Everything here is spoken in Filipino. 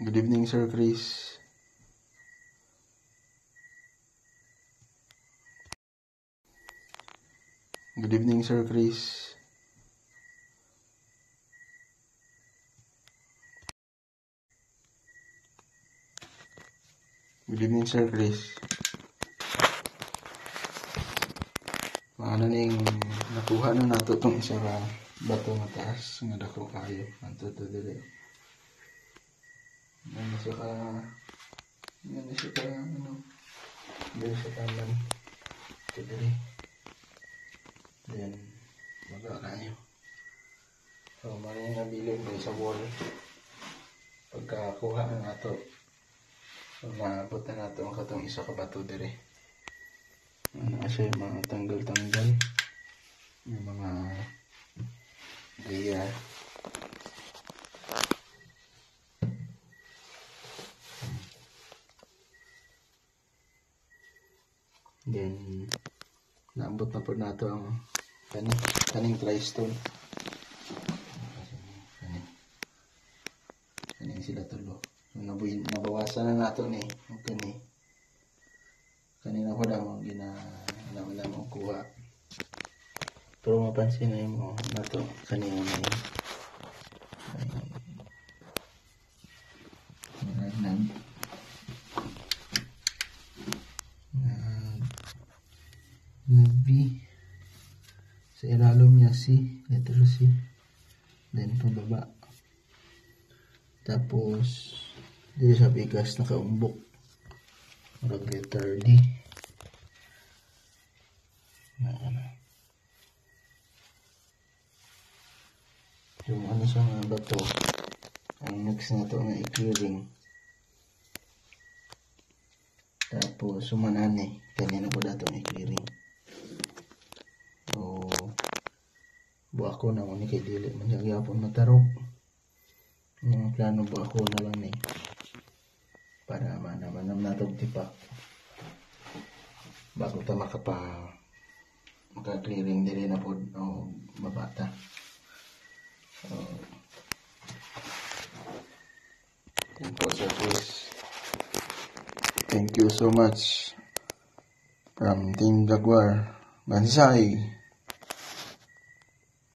Good evening, Sir Chris. Good evening, Sir Chris. Good evening, Sir Chris. Ano ning nakuha na nato tong isa ka bato nga taas nga dako kayo anto to dire. Ano siya ka dire sa taman. To dire. Then baga kayo. So maring nabilin ko sa wall. Pagkakuha na nato. So maabot na nato ang katong isa ka bato dire. Ano siya yung mga tanggal-tanggal. Yung mga gaya. Then naabot na po nato ang kaning tristone. Kaning sila tulo. Nabawasan na nato ni kani. Kanina ko lang wala mo kuha. Pero mapansin na mo nato kanina na yun. Nag-B sa ilalom niya C, letter C, then pababa, tapos dito sa bigas nakaumbok marag letter D. Yung ano siya nga bato ang next na to nga i-clearing, tapos sumanani kanina ko dato ang i-clearing. So buwa ko na ni kay dili man gyapon matarog. Yung plano buwa ko na lang ni para manaman natog tipak bago ta maka-clearing dili na pod o mabata. So yun po, Sir Chris. Thank you so much from Team Jaguar. Bansay!